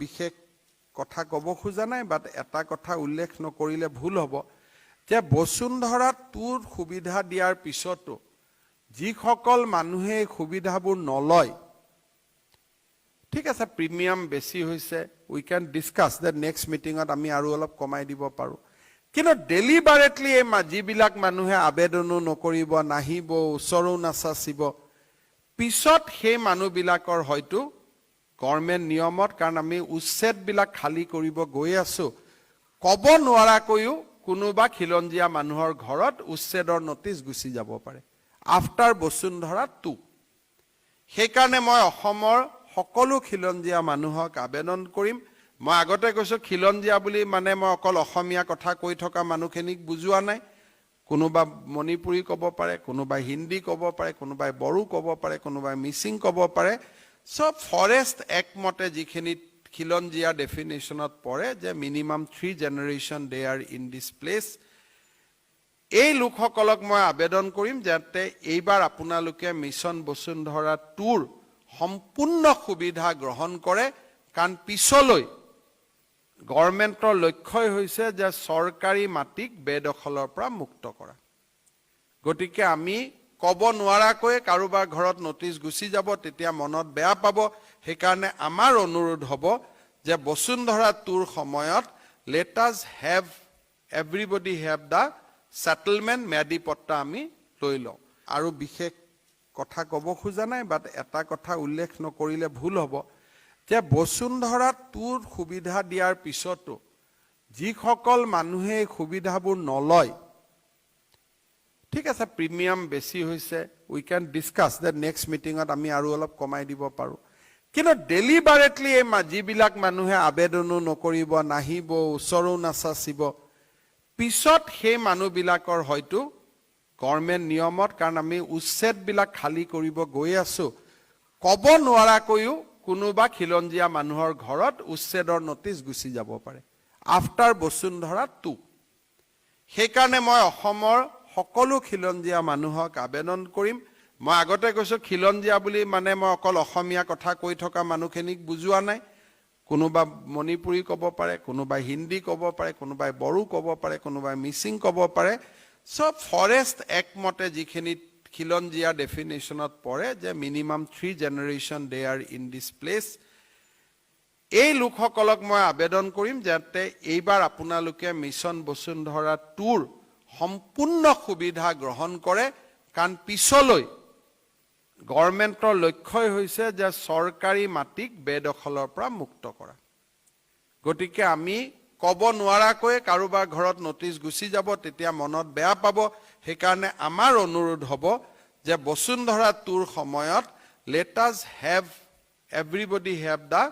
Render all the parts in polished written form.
বিশেষ কথা কব খোজা নাই বাট এটা কথা উল্লেখ নকৰিলে ভুল হ'ব যে বসুন্ধৰা টুৰ সুবিধা দিয়াৰ পিছতো যিসকল মানুহে সুবিধাবোৰ নলয় ঠিক আছে প্ৰিমিয়াম বেছি হৈছে উই ক্যান ডিসকাস দ্য নেক্সট মিটিংত আমি আৰু অলপ কমাই দিব পাৰো কিন্তু ডেলিবাৰেটলি এই যিবিলাক মানুহে আবেদনো নকৰিব নাহিব ওচৰো নাচাচিব পিছত সেই মানুহবিলাকৰ হয়তো গভৰ্নমেন্ট নিয়মত কাৰণ আমি উচ্ছেদ বিলাক খালি কৰিব গৈ আছো কব নোৱাৰাকৈও কোনোবা খিলঞ্জিয়া মানুহৰ ঘৰত উচ্ছেদৰ নটিচ গুছি যাব পাৰে আফটাৰ বসুন্ধৰা 2 সেইকাৰণে মই অসমৰ সকলো খিলঞ্জিয়া মানুহক আবেদন কৰিম মই আগতে কৈছো খিলঞ্জিয়া বুলি মানে মই অকল অসমীয়া কথা কৈ থকা মানুহখিনিক বুজোৱা নাই কোনোবা মণিপুৰী ক'ব পাৰে কোনোবা হিন্দী ক'ব পাৰে কোনোবাই বড়ো ক'ব পাৰে কোনোবাই মিচিং ক'ব পাৰে সব ফৰেষ্ট এক্ট মতে যিখিনি খিলঞ্জিয়া ডেফিনেশনত পৰে যে minimum 3 generation they are in this place এই লোকসকলক মই আবেদন কৰিম যাতে এইবাৰ আপোনালোকে মিছন বসুন্ধৰা টুৰ সম্পূৰ্ণ সুবিধা গ্ৰহণ কৰে কাৰণ পিছলৈ গভৰ্নমেন্টৰ লক্ষ্যই হৈছে যে চৰকাৰী মাটিক বেদখলৰ পৰা মুক্ত কৰা গতিকে আমি কব নোৱাৰাকৈ কাৰোবাৰ ঘৰত নটিচ গুছি যাব তেতিয়া মনত বেয়া পাব সেইকাৰণে আমাৰ অনুৰোধ হ'ব যে বসুন্ধৰা টুৰ সময়ত let us have everybody have the settlement ম্যাদি পট্টা আমি লৈ লওঁ আৰু বিশেষ কথা কব খোজা নাই বাট এটা কথা উল্লেখ নকৰিলে ভুল হ'ব যে বসুন্ধৰা টুৰ সুবিধা দিয়াৰ পিছতো যিসকল মানুহে সুবিধাবোৰ নলয় ঠিক আছে প্ৰিমিয়াম বেছি হৈছে উই ক্যান ডিসকাস দ্য নেক্সট মিটিংত আমি আৰু অলপ কমাই দিব পাৰো কিন্তু ডেলিবাৰেটলি এই যিবিলাক মানুহে আবেদনো নকৰিব নাহিব ওচৰো নাচাচিব পিছত সেই মানুহবিলাকৰ হয়তো গভৰ্নমেন্ট নিয়মত কাৰণ আমি উচ্ছেদ বিলাক খালি কৰিব গৈ আছো কব নোৱাৰাকৈও কোনোবা খিলঞ্জিয়া মানুহৰ ঘৰত উচ্ছেদৰ নটিচ গুছি যাব পাৰে আফটাৰ বসুন্ধৰা 2 সেইকাৰণে মই অসমৰ সকলো খিলঞ্জিয়া মানুহক আবেদন কৰিম মই আগতে কৈছো খিলঞ্জিয়া বুলি মানে মই অকল অসমীয়া কথা কৈ থকা মানুহখিনিক বুজোৱা নাই কোনোবা মণিপুৰী ক'ব পাৰে কোনোবাই হিন্দী ক'ব পাৰে কোনোবাই বড়ো ক'ব পাৰে কোনোবাই মিচিং ক'ব পাৰে সব ফৰেষ্ট এক্ট মতে যিখিনি খিলঞ্জিয়া ডেফিনেশনত পৰে যে minimum 3 generation they are in this place এই লোকসকলক মই আবেদন কৰিম যাতে এইবাৰ আপোনালোকে মিছন বসুন্ধৰা টুৰ সম্পূৰ্ণ সুবিধা গ্ৰহণ কৰে কাৰণ পিছলৈ গভৰ্নমেন্টৰ লক্ষ্যই হৈছে যে চৰকাৰী মাটিক বেদখলৰ পৰা মুক্ত কৰা গতিকে আমি কব নোৱাৰাকৈ কাৰোবাৰ ঘৰত নটিচ গুছি যাব তেতিয়া মনত বেয়া পাব সেইকাৰণে আমাৰ অনুৰোধ হ'ব যে বসুন্ধৰা টুৰ সময়ত let us have everybody have the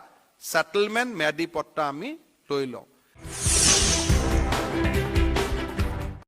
settlement ম্যাদি পট্টা আমি লৈ লওঁ